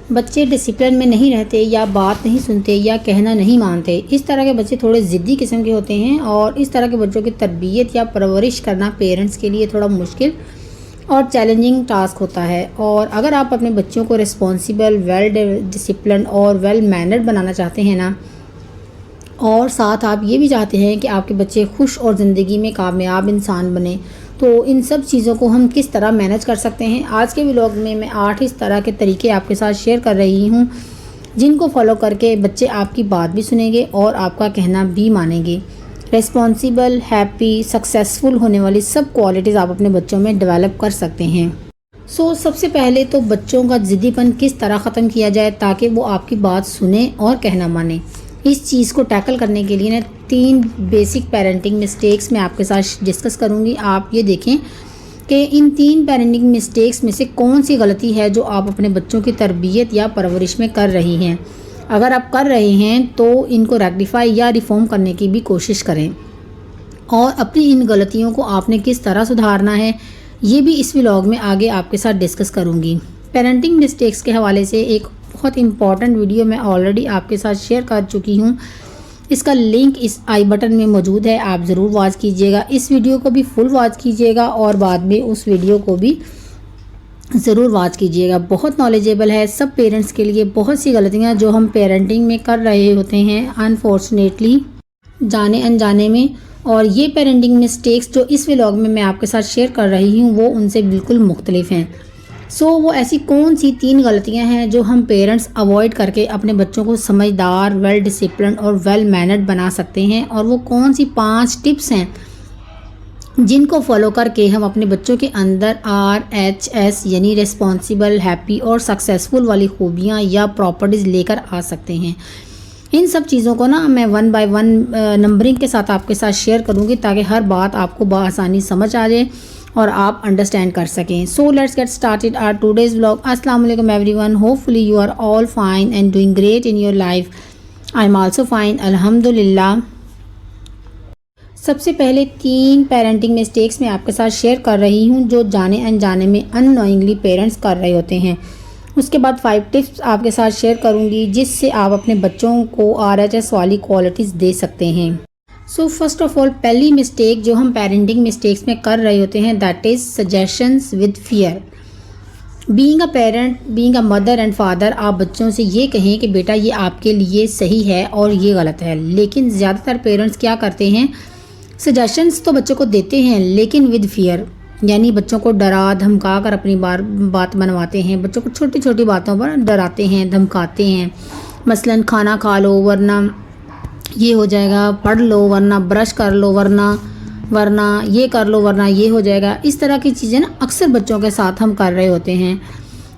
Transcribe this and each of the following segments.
बच्चे डिसिप्लिन में नहीं रहते या बात नहीं सुनते या कहना नहीं मानते। इस तरह के बच्चे थोड़े ज़िद्दी किस्म के होते हैं और इस तरह के बच्चों की तरबियत या परवरिश करना पेरेंट्स के लिए थोड़ा मुश्किल और चैलेंजिंग टास्क होता है। और अगर आप अपने बच्चों को रिस्पॉन्सिबल, वेल डिसिप्लिन और वेल मैनर्ड बनाना चाहते हैं ना, और साथ आप ये भी चाहते हैं कि आपके बच्चे खुश और ज़िंदगी में कामयाब इंसान बने, तो इन सब चीज़ों को हम किस तरह मैनेज कर सकते हैं। आज के व्लॉग में मैं 8 इस तरह के तरीके आपके साथ शेयर कर रही हूँ जिनको फॉलो करके बच्चे आपकी बात भी सुनेंगे और आपका कहना भी मानेंगे। रिस्पॉन्सिबल, हैप्पी, सक्सेसफुल होने वाली सब क्वालिटीज़ आप अपने बच्चों में डेवलप कर सकते हैं। सबसे पहले तो बच्चों का ज़िद्दीपन किस तरह ख़त्म किया जाए ताकि वो आपकी बात सुने और कहना माने। इस चीज़ को टैकल करने के लिए ना 3 बेसिक पेरेंटिंग मिस्टेक्स मैं आपके साथ डिस्कस करूँगी। आप ये देखें कि इन 3 पेरेंटिंग मिस्टेक्स में से कौन सी गलती है जो आप अपने बच्चों की तरबियत या परवरिश में कर रही हैं। अगर आप कर रहे हैं तो इनको रेक्टिफाई या रिफॉर्म करने की भी कोशिश करें, और अपनी इन गलतियों को आपने किस तरह सुधारना है ये भी इस व्लॉग में आगे आपके साथ डिस्कस करूँगी। पेरेंटिंग मिस्टेक्स के हवाले से एक बहुत इंपॉर्टेंट वीडियो मैं ऑलरेडी आपके साथ शेयर कर चुकी हूँ। इसका लिंक इस आई बटन में मौजूद है, आप ज़रूर वॉच कीजिएगा। इस वीडियो को भी फुल वॉच कीजिएगा और बाद में उस वीडियो को भी ज़रूर वॉच कीजिएगा। बहुत नॉलेजेबल है सब पेरेंट्स के लिए। बहुत सी गलतियाँ जो हम पेरेंटिंग में कर रहे होते हैं अनफॉर्चुनेटली जाने अनजाने में, और ये पेरेंटिंग मिस्टेक्स जो इस व्लॉग में मैं आपके साथ शेयर कर रही हूँ वो उनसे बिल्कुल मुख्तलिफ हैं। वो ऐसी कौन सी 3 गलतियां हैं जो हम पेरेंट्स अवॉइड करके अपने बच्चों को समझदार, वेल डिसिप्लिन और वेल मैनर्ड बना सकते हैं, और वो कौन सी 5 टिप्स हैं जिनको फॉलो करके हम अपने बच्चों के अंदर RHS यानी रिस्पॉन्सिबल, हैप्पी और सक्सेसफुल वाली खूबियां या प्रॉपर्टीज़ लेकर आ सकते हैं। इन सब चीज़ों को ना मैं 1 बाय 1 नंबरिंग के साथ आपके साथ शेयर करूँगी ताकि हर बात आपको बआसानी समझ आ जाए और आप अंडरस्टैंड कर सकें। So let's get started our today's vlog. अस्सलाम वालेकुम everyone, hopefully you are all fine and doing great in your life. I am also fine, अल्हम्दुलिल्लाह। सबसे पहले 3 पेरेंटिंग मिस्टेक्स मैं आपके साथ शेयर कर रही हूँ जो जाने अनजाने में अननोइंगली पेरेंट्स कर रहे होते हैं। उसके बाद 5 टिप्स आपके साथ शेयर करूँगी जिससे आप अपने बच्चों को RHS वाली क्वालिटीज़ दे सकते हैं। फर्स्ट ऑफ ऑल, पहली मिस्टेक जो हम पेरेंटिंग मिस्टेक्स में कर रहे होते हैं that is suggestions with fear. Being a parent, being a mother and father, आप बच्चों से ये कहें कि बेटा ये आपके लिए सही है और ये गलत है, लेकिन ज़्यादातर पेरेंट्स क्या करते हैं, सजेशंस तो बच्चों को देते हैं लेकिन विद फियर, यानी बच्चों को डरा धमका कर अपनी बात मनवाते हैं। बच्चों को छोटी छोटी बातों पर डराते हैं, धमकाते हैं। मसलन खाना खा लो वरना ये हो जाएगा, पढ़ लो वरना ब्रश कर लो, वरना ये कर लो वरना ये हो जाएगा। इस तरह की चीज़ें ना अक्सर बच्चों के साथ हम कर रहे होते हैं,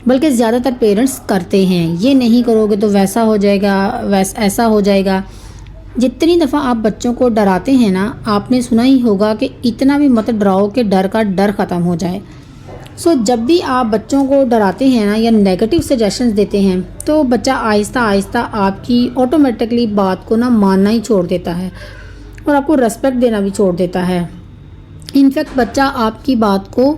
बल्कि ज़्यादातर पेरेंट्स करते हैं। ये नहीं करोगे तो वैसा हो जाएगा, ऐसा हो जाएगा। जितनी दफ़ा आप बच्चों को डराते हैं ना, आपने सुना ही होगा कि इतना भी मत डराओ कि डर का डर ख़त्म हो जाए। जब भी आप बच्चों को डराते हैं ना या नेगेटिव सजेशंस देते हैं तो बच्चा आहिस्ता आहिस्ता आपकी ऑटोमेटिकली बात को ना मानना ही छोड़ देता है और आपको रेस्पेक्ट देना भी छोड़ देता है। इनफैक्ट बच्चा आपकी बात को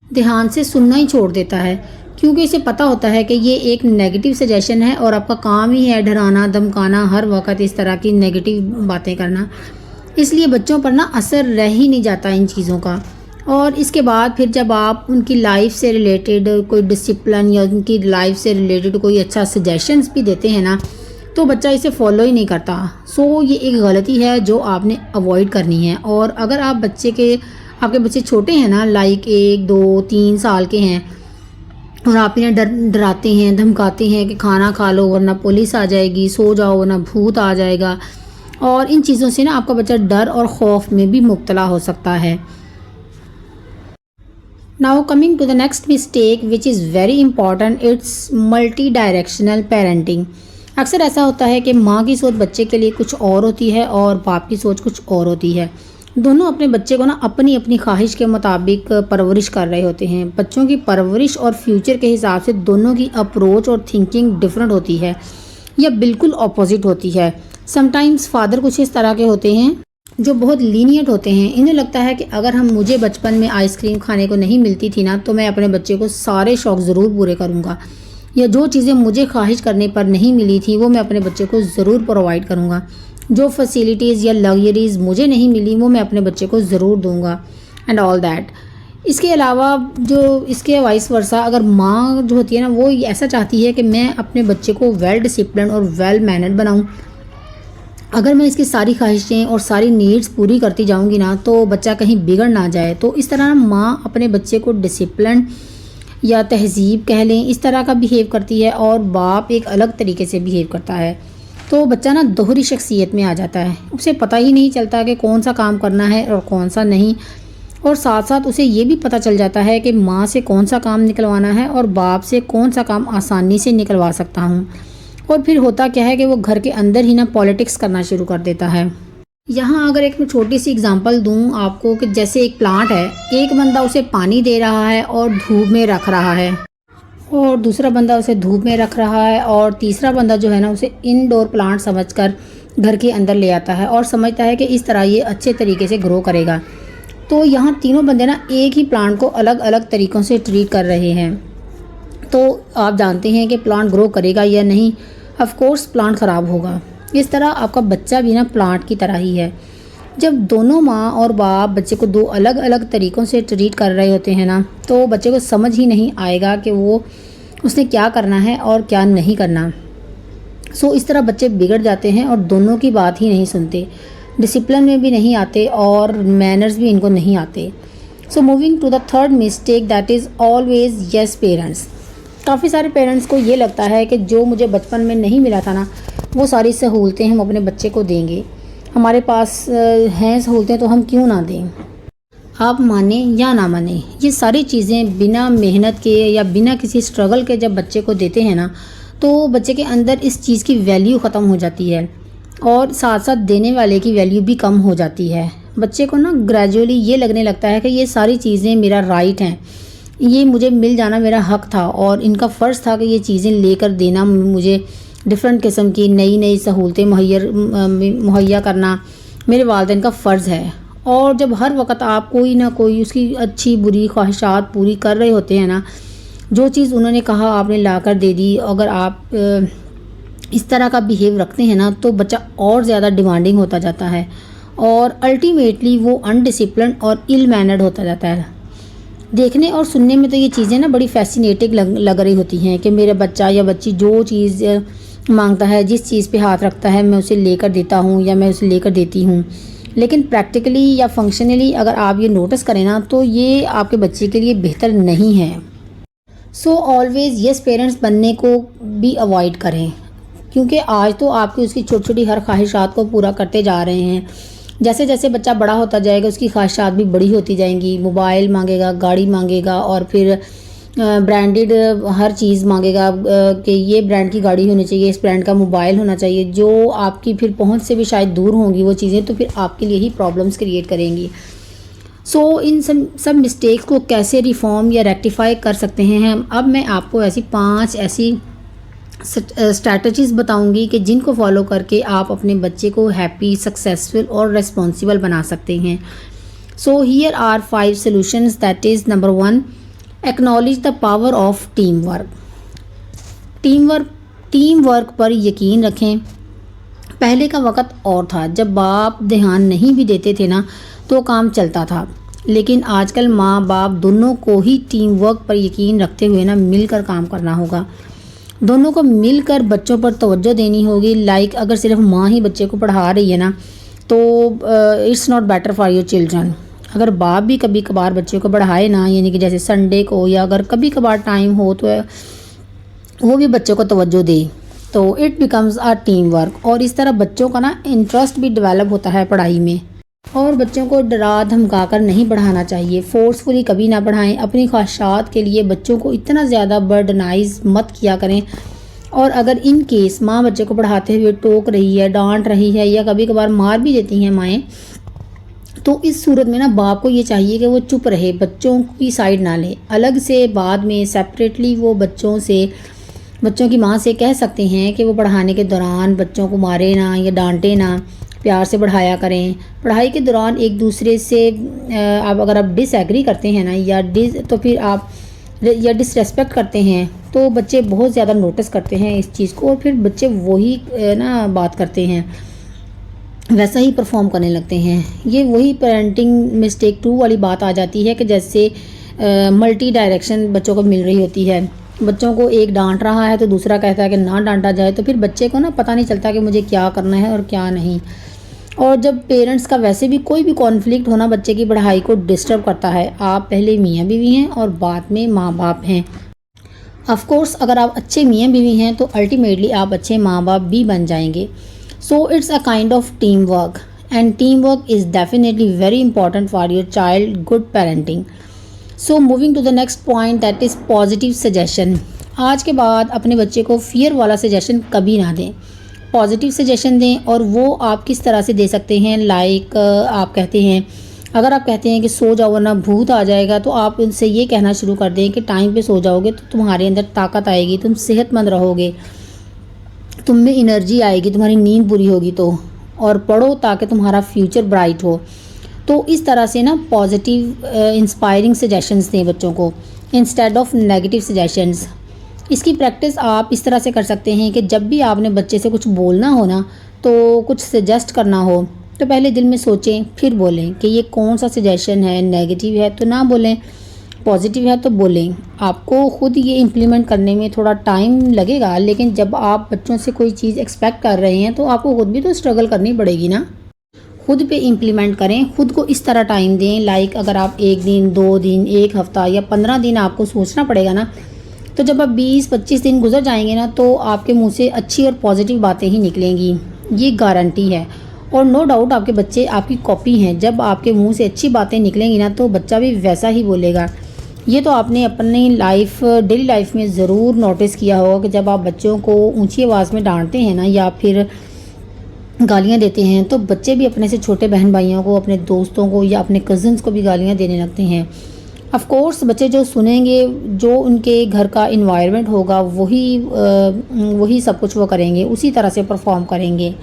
ध्यान से सुनना ही छोड़ देता है क्योंकि इसे पता होता है कि ये एक नेगेटिव सजेशन है और आपका काम ही है डराना, धमकाना, हर वक्त इस तरह की नेगेटिव बातें करना। इसलिए बच्चों पर ना असर रह ही नहीं जाता इन चीज़ों का। और इसके बाद फिर जब आप उनकी लाइफ से रिलेटेड कोई डिसिप्लिन या उनकी लाइफ से रिलेटेड कोई अच्छा सजेशंस भी देते हैं ना, तो बच्चा इसे फॉलो ही नहीं करता। ये एक गलती है जो आपने अवॉइड करनी है। और अगर आप आपके बच्चे छोटे हैं ना, लाइक 1, 2, 3 साल के हैं, और आप इन्हें डराते हैं, धमकाते हैं कि खाना खा लो वरना पुलिस आ जाएगी, सो जाओ वरना भूत आ जाएगा, और इन चीज़ों से ना आपका बच्चा डर और खौफ में भी मुब्तला हो सकता है। Now coming to the next mistake which is very important, it's multi-directional parenting। अक्सर ऐसा होता है कि माँ की सोच बच्चे के लिए कुछ और होती है और बाप की सोच कुछ और होती है। दोनों अपने बच्चे को ना अपनी अपनी ख्वाहिश के मुताबिक परवरिश कर रहे होते हैं। बच्चों की परवरिश और फ्यूचर के हिसाब से दोनों की अप्रोच और थिंकिंग डिफरेंट होती है या बिल्कुल अपोजिट होती है। समटाइम्स फादर कुछ इस तरह के होते हैं जो बहुत लीनियंट होते हैं। इन्हें लगता है कि अगर मुझे बचपन में आइसक्रीम खाने को नहीं मिलती थी ना तो मैं अपने बच्चे को सारे शौक़ ज़रूर पूरे करूँगा। या जो चीज़ें मुझे ख्वाहिश करने पर नहीं मिली थी वो मैं अपने बच्चे को ज़रूर प्रोवाइड करूँगा। जो फैसिलिटीज़ या लग्जरीज़ मुझे नहीं मिली वो मैं अपने बच्चे को ज़रूर दूँगा एंड ऑल दैट। इसके अलावा जो इसके वाइस वर्सा, अगर माँ जो होती है ना वो ऐसा चाहती है कि मैं अपने बच्चे को वेल डिसिप्लिन और वेल मैनर्ड बनाऊँ। अगर मैं इसकी सारी ख्वाहिशें और सारी नीड्स पूरी करती जाऊंगी ना तो बच्चा कहीं बिगड़ ना जाए। तो इस तरह माँ अपने बच्चे को डिसिप्लिन या तहज़ीब कह लें इस तरह का बिहेव करती है और बाप एक अलग तरीके से बिहेव करता है। तो बच्चा ना दोहरी शख्सियत में आ जाता है, उसे पता ही नहीं चलता कि कौन सा काम करना है और कौन सा नहीं। और साथ साथ उसे ये भी पता चल जाता है कि माँ से कौन सा काम निकलवाना है और बाप से कौन सा काम आसानी से निकलवा सकता हूँ। और फिर होता क्या है कि वो घर के अंदर ही ना पॉलिटिक्स करना शुरू कर देता है। यहाँ अगर एक मैं छोटी सी एग्जांपल दूँ आपको कि जैसे एक प्लांट है, एक बंदा उसे पानी दे रहा है और धूप में रख रहा है, और दूसरा बंदा उसे धूप में रख रहा है, और तीसरा बंदा जो है ना उसे इनडोर प्लांट समझकर घर के अंदर ले आता है और समझता है कि इस तरह ये अच्छे तरीके से ग्रो करेगा। तो यहाँ तीनों बंदे ना एक ही प्लांट को अलग अलग तरीक़ों से ट्रीट कर रहे हैं। तो आप जानते हैं कि प्लांट ग्रो करेगा या नहीं, ऑफ कोर्स प्लांट ख़राब होगा। इस तरह आपका बच्चा भी ना प्लांट की तरह ही है। जब दोनों माँ और बाप बच्चे को दो अलग अलग तरीक़ों से ट्रीट कर रहे होते हैं ना तो बच्चे को समझ ही नहीं आएगा कि वो उसने क्या करना है और क्या नहीं करना। सो इस तरह बच्चे बिगड़ जाते हैं और दोनों की बात ही नहीं सुनते, डिसिप्लिन में भी नहीं आते और मैनर्स भी इनको नहीं आते। So moving to the third mistake, that is always yes parents. काफ़ी सारे पेरेंट्स को ये लगता है कि जो मुझे बचपन में नहीं मिला था ना वो सारी सहूलतें हम अपने बच्चे को देंगे, हमारे पास हैं सहूलतें तो हम क्यों ना दें। आप माने या ना माने, ये सारी चीज़ें बिना मेहनत के या बिना किसी स्ट्रगल के जब बच्चे को देते हैं ना तो बच्चे के अंदर इस चीज़ की वैल्यू ख़त्म हो जाती है और साथ साथ देने वाले की वैल्यू भी कम हो जाती है। बच्चे को ना ग्रेजुअली ये लगने लगता है कि ये सारी चीज़ें मेरा राइट हैं, ये मुझे मिल जाना मेरा हक़ था और इनका फ़र्ज़ था कि ये चीज़ें लेकर देना, मुझे डिफरेंट किस्म की नई नई सहूलतें मुहैया करना मेरे वालिदैन का फ़र्ज़ है। और जब हर वक्त आप कोई ना कोई उसकी अच्छी बुरी ख्वाहिशात पूरी कर रहे होते हैं ना, जो चीज़ उन्होंने कहा आपने लाकर दे दी, अगर आप इस तरह का बिहेव रखते हैं ना तो बच्चा और ज़्यादा डिमांडिंग होता जाता है और अल्टीमेटली वो अनडिसिप्लिन और इल मैनर्ड होता जाता है। देखने और सुनने में तो ये चीज़ें ना बड़ी फैसिनेटिंग लग रही होती हैं कि मेरा बच्चा या बच्ची जो चीज़ मांगता है, जिस चीज़ पे हाथ रखता है मैं उसे लेकर देता हूँ या मैं उसे लेकर देती हूँ। लेकिन प्रैक्टिकली या फंक्शनली अगर आप ये नोटिस करें ना तो ये आपके बच्चे के लिए बेहतर नहीं है। सो ऑलवेज़ यस पेरेंट्स बनने को भी अवॉइड करें, क्योंकि आज तो आपकी उसकी छोटी छोटी हर ख्वाहिशात को पूरा करते जा रहे हैं। जैसे जैसे बच्चा बड़ा होता जाएगा उसकी ख्वाहिशात भी बड़ी होती जाएंगी, मोबाइल मांगेगा, गाड़ी मांगेगा और फिर ब्रांडेड हर चीज़ मांगेगा कि ये ब्रांड की गाड़ी होनी चाहिए, इस ब्रांड का मोबाइल होना चाहिए, जो आपकी फिर पहुंच से भी शायद दूर होंगी वो चीज़ें, तो फिर आपके लिए ही प्रॉब्लम्स क्रिएट करेंगी। सो इन सब मिस्टेक्स को कैसे रिफॉर्म या रेक्टिफाई कर सकते हैं हम, अब मैं आपको ऐसी 5 ऐसी स्ट्रैटेजीज़ बताऊंगी कि जिनको फॉलो करके आप अपने बच्चे को हैप्पी, सक्सेसफुल और रिस्पॉन्सिबल बना सकते हैं। So here are 5 solutions, that is number 1, acknowledge the power of team work पर यकीन रखें। पहले का वक्त और था जब बाप ध्यान नहीं भी देते थे ना तो काम चलता था, लेकिन आजकल माँ बाप दोनों को ही टीम वर्क पर यकीन रखते हुए ना मिलकर काम करना होगा। दोनों को मिलकर बच्चों पर तवज्जो देनी होगी। लाइक अगर सिर्फ माँ ही बच्चे को पढ़ा रही है ना तो it's not better for your children. अगर बाप भी कभी कभार बच्चे को पढ़ाए ना, यानी कि जैसे संडे को या अगर कभी कभार टाइम हो तो वो भी बच्चों को तवज्जो दे, तो it becomes a team work. और इस तरह बच्चों का ना इंटरेस्ट भी डेवलप होता है पढ़ाई में। और बच्चों को डरा धमका कर नहीं पढ़ाना चाहिए, फोर्सफुली कभी ना पढ़ाएं। अपनी ख्वाहिशात के लिए बच्चों को इतना ज़्यादा बर्डनाइज मत किया करें। और अगर इन केस माँ बच्चे को पढ़ाते हुए टोक रही है, डांट रही है या कभी कभार मार भी देती हैं माएँ, तो इस सूरत में ना बाप को ये चाहिए कि वो चुप रहे, बच्चों की साइड ना ले। अलग से बाद में सेपरेटली वो बच्चों की माँ से कह सकते हैं कि वो पढ़ाने के दौरान बच्चों को मारे ना या डांटे ना, प्यार से पढ़ाया करें। पढ़ाई के दौरान एक दूसरे से अगर आप डिसएग्री करते हैं ना या तो फिर आप या डिसरेस्पेक्ट करते हैं तो बच्चे बहुत ज़्यादा नोटिस करते हैं इस चीज़ को, और फिर बच्चे वही ना बात करते हैं, वैसा ही परफॉर्म करने लगते हैं। ये वही पेरेंटिंग मिस्टेक 2 वाली बात आ जाती है कि जैसे मल्टी डायरेक्शन बच्चों को मिल रही होती है। बच्चों को एक डांट रहा है तो दूसरा कहता है कि ना डांटा जाए, तो फिर बच्चे को ना पता नहीं चलता कि मुझे क्या करना है और क्या नहीं। और जब पेरेंट्स का वैसे भी कोई भी कॉन्फ्लिक्ट होना बच्चे की पढ़ाई को डिस्टर्ब करता है। आप पहले मियाँ बीवी हैं और बाद में माँ बाप हैं। ऑफ कोर्स अगर आप अच्छे मियाँ बीवी हैं तो अल्टीमेटली आप अच्छे माँ बाप भी बन जाएंगे। So it's a kind of team work, and team work is definitely very important for your child good parenting. So moving to the next point, that is positive suggestion. आज के बाद अपने बच्चे को फियर वाला सजेशन कभी ना दें, पॉजिटिव सजेशन दें। और वो आप किस तरह से दे सकते हैं, लाइक आप कहते हैं, अगर आप कहते हैं कि सो जाओ वरना भूत आ जाएगा, तो आप उनसे ये कहना शुरू कर दें कि टाइम पे सो जाओगे तो तुम्हारे अंदर ताकत आएगी, तुम सेहतमंद रहोगे, तुम में एनर्जी आएगी, तुम्हारी नींद पूरी होगी। तो और पढ़ो ताकि तुम्हारा फ्यूचर ब्राइट हो। तो इस तरह से ना पॉजिटिव इंस्पायरिंग सजेशंस दें बच्चों को इंस्टेड ऑफ नेगेटिव सजेशंस। इसकी प्रैक्टिस आप इस तरह से कर सकते हैं कि जब भी आपने बच्चे से कुछ बोलना हो ना, तो कुछ सजेस्ट करना हो, तो पहले दिल में सोचें फिर बोलें कि ये कौन सा सजेशन है, नेगेटिव है तो ना बोलें, पॉजिटिव है तो बोलें। आपको ख़ुद ये इम्प्लीमेंट करने में थोड़ा टाइम लगेगा, लेकिन जब आप बच्चों से कोई चीज़ एक्सपेक्ट कर रहे हैं तो आपको ख़ुद भी तो स्ट्रगल करनी पड़ेगी ना। खुद पे इम्प्लीमेंट करें, खुद को इस तरह टाइम दें, लाइक अगर आप 1 दिन 2 दिन 1 हफ़्ता या 15 दिन आपको सोचना पड़ेगा ना, तो जब आप 20-25 दिन गुजर जाएंगे ना, तो आपके मुंह से अच्छी और पॉजिटिव बातें ही निकलेंगी, ये गारंटी है। और नो डाउट आपके बच्चे आपकी कॉपी हैं। जब आपके मुंह से अच्छी बातें निकलेंगी ना, तो बच्चा भी वैसा ही बोलेगा। ये तो आपने अपनी डेली लाइफ में ज़रूर नोटिस किया होगा कि जब आप बच्चों को ऊंची आवाज़ में डांटते हैं ना, या फिर गालियाँ देते हैं, तो बच्चे भी अपने से छोटे बहन भाइयों को, अपने दोस्तों को या अपने कज़न्स को भी गालियाँ देने लगते हैं। ऑफ कोर्स बच्चे जो सुनेंगे, जो उनके घर का इन्वायरमेंट होगा, वही सब कुछ वो करेंगे, उसी तरह से परफॉर्म करेंगे।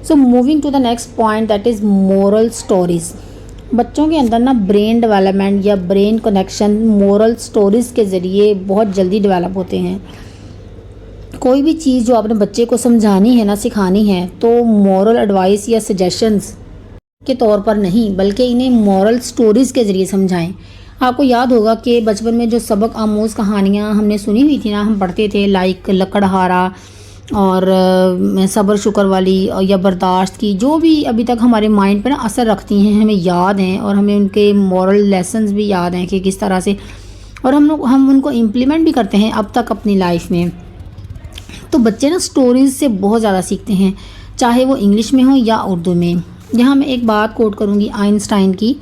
So moving to the next point, that is moral stories. बच्चों के अंदर ना ब्रेन डेवलपमेंट या ब्रेन कनेक्शन मोरल स्टोरीज़ के ज़रिए बहुत जल्दी डेवलप होते हैं। कोई भी चीज़ जो आपने बच्चे को समझानी है ना, सिखानी है, तो मॉरल एडवाइस या सजेशंस के तौर पर नहीं, बल्कि इन्हें मॉरल स्टोरीज़ के ज़रिए समझाएं। आपको याद होगा कि बचपन में जो सबक आमोज़ कहानियाँ हमने सुनी हुई थी ना, हम पढ़ते थे, लाइक लकड़हारा और सब्र शुक्र वाली या बर्दाश्त की, जो भी अभी तक हमारे माइंड पर ना असर रखती हैं, हमें याद हैं और हमें उनके मॉरल लेसन्स भी याद हैं कि किस तरह से, और हम उनको इम्प्लीमेंट भी करते हैं अब तक अपनी लाइफ में। तो बच्चे ना स्टोरीज़ से बहुत ज़्यादा सीखते हैं, चाहे वो इंग्लिश में हो या उर्दू में। यहाँ मैं एक बात कोट करूँगी आइंस्टाइन की,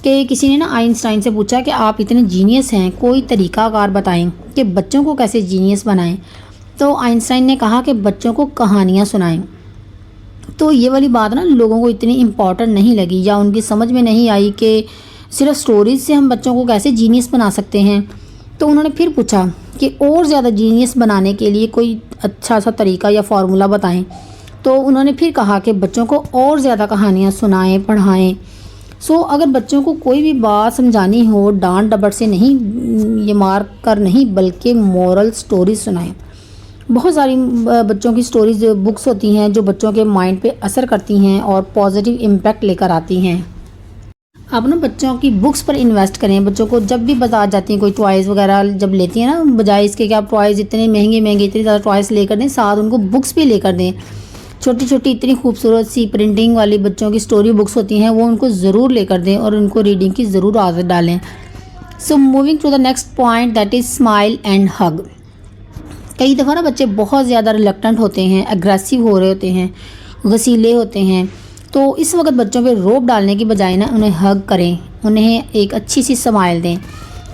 कि किसी ने ना आइंस्टाइन से पूछा कि आप इतने जीनियस हैं, कोई तरीक़ाकार बताएं कि बच्चों को कैसे जीनियस बनाएं। तो आइंस्टाइन ने कहा कि बच्चों को कहानियाँ सुनाएं। तो ये वाली बात ना लोगों को इतनी इम्पॉर्टेंट नहीं लगी, या उनकी समझ में नहीं आई कि सिर्फ स्टोरीज से हम बच्चों को कैसे जीनियस बना सकते हैं। तो उन्होंने फिर पूछा कि और ज़्यादा जीनियस बनाने के लिए कोई अच्छा सा तरीका या फार्मूला बताएं। तो उन्होंने फिर कहा कि बच्चों को और ज़्यादा कहानियाँ सुनाएं, पढ़ाएं। सो अगर बच्चों को कोई भी बात समझानी हो, डांट डपट से नहीं, ये मार कर नहीं, बल्कि मॉरल स्टोरीज सुनाएं। बहुत सारी बच्चों की स्टोरीज बुक्स होती हैं जो बच्चों के माइंड पे असर करती हैं और पॉजिटिव इम्पैक्ट लेकर आती हैं। आप ना बच्चों की बुक्स पर इन्वेस्ट करें। बच्चों को जब भी बाजार जाती हैं, कोई टॉयज़ वगैरह जब लेती हैं ना, बजाय इसके कि आप टॉयज़ इतने महंगे महंगे इतनी ज़्यादा टॉयज़ लेकर दें, साथ उनको बुक्स भी लेकर दें। छोटी छोटी इतनी खूबसूरत सी प्रिंटिंग वाली बच्चों की स्टोरी बुक्स होती हैं, वो उनको ज़रूर लेकर दें और उनको रीडिंग की ज़रूर आदत डालें। So moving to the next point, that is smile and hug. कई दफ़ा ना बच्चे बहुत ज़्यादा रिलक्टेंट होते हैं, एग्रेसिव हो रहे होते हैं, गसीले होते हैं। तो इस वक्त बच्चों पे रोब डालने की बजाय ना उन्हें हग करें, उन्हें एक अच्छी सी स्माइल दें।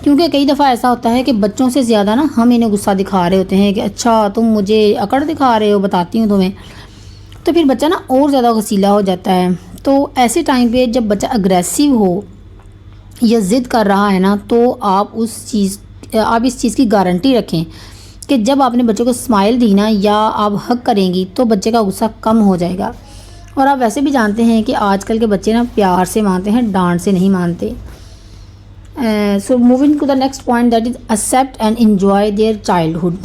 क्योंकि कई दफ़ा ऐसा होता है कि बच्चों से ज़्यादा ना हम इन्हें गुस्सा दिखा रहे होते हैं कि अच्छा तुम मुझे अकड़ दिखा रहे हो, बताती हूँ तुम्हें। तो फिर बच्चा ना और ज़्यादा गसीला हो जाता है। तो ऐसे टाइम पे जब बच्चा अग्रेसिव हो या ज़िद कर रहा है ना, तो आप इस चीज़ की गारंटी रखें कि जब आपने बच्चे को स्माइल दी ना, या आप हग करेंगी, तो बच्चे का गुस्सा कम हो जाएगा। और आप वैसे भी जानते हैं कि आजकल के बच्चे ना प्यार से मानते हैं, डांट से नहीं मानते। So moving to the next point, that is accept and enjoy their childhood.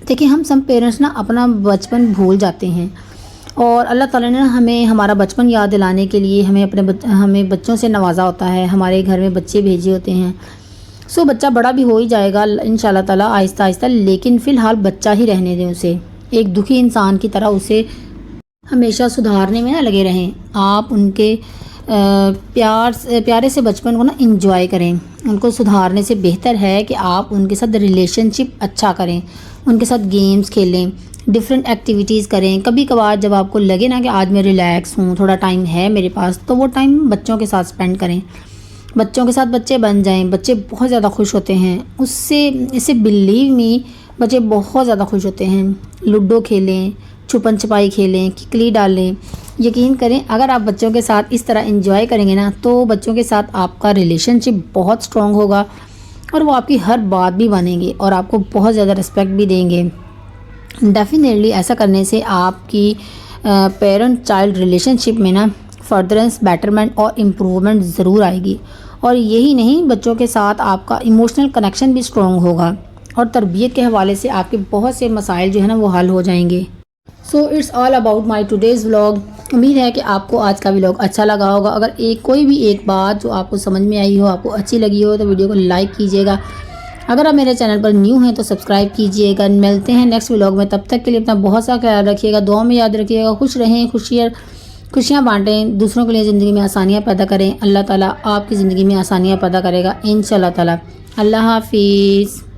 देखिए हम सब पेरेंट्स ना अपना बचपन भूल जाते हैं और अल्लाह ताला ने हमें हमारा बचपन याद दिलाने के लिए हमें बच्चों से नवाजा होता है, हमारे घर में बच्चे भेजे होते हैं। सो बच्चा बड़ा भी हो ही जाएगा इंशाल्लाह ताला आहिस्ता आहिस्ता, लेकिन फ़िलहाल बच्चा ही रहने दें उसे, एक दुखी इंसान की तरह उसे हमेशा सुधारने में ना लगे रहें। आप उनके प्यारे से बचपन को ना इंजॉय करें। उनको सुधारने से बेहतर है कि आप उनके साथ रिलेशनशिप अच्छा करें, उनके साथ गेम्स खेलें, डिफरेंट एक्टिविटीज़ करें। कभी कभार जब आपको लगे ना कि आज मैं रिलैक्स हूँ, थोड़ा टाइम है मेरे पास, तो वो टाइम बच्चों के साथ स्पेंड करें। बच्चों के साथ बच्चे बन जाएं, बच्चे बहुत ज़्यादा खुश होते हैं इससे बिलीव मी, बच्चे बहुत ज़्यादा खुश होते हैं। लूडो खेलें, छुपन छुपाई खेलें, किकली डालें। यकीन करें अगर आप बच्चों के साथ इस तरह एंजॉय करेंगे ना, तो बच्चों के साथ आपका रिलेशनशिप बहुत स्ट्रॉन्ग होगा और वो आपकी हर बात भी मानेंगे और आपको बहुत ज़्यादा रिस्पेक्ट भी देंगे। डेफिनेटली ऐसा करने से आपकी पेरेंट चाइल्ड रिलेशनशिप में ना फर्दरेंस, बेटरमेंट और इम्प्रूवमेंट ज़रूर आएगी। और यही नहीं, बच्चों के साथ आपका इमोशनल कनेक्शन भी स्ट्रॉन्ग होगा और तरबियत के हवाले से आपके बहुत से मसाइल जो है ना वो हल हो जाएंगे। So it's all about my today's vlog. उम्मीद है कि आपको आज का व्लॉग अच्छा लगा होगा। अगर कोई भी एक बात जो आपको समझ में आई हो, आपको अच्छी लगी हो, तो वीडियो को लाइक कीजिएगा। अगर आप मेरे चैनल पर न्यू हैं तो सब्सक्राइब कीजिएगा। मिलते हैं नेक्स्ट व्लॉग में, तब तक के लिए अपना बहुत सा ख्याल रखिएगा, दुआ में याद रखिएगा। खुश रहें, खुशियाँ बांटें, दूसरों के लिए ज़िंदगी में आसानियाँ पैदा करें। अल्लाह ताला आपकी ज़िंदगी में आसानियाँ पैदा करेगा इंशाअल्लाह ताला। अल्लाह हाफिज़।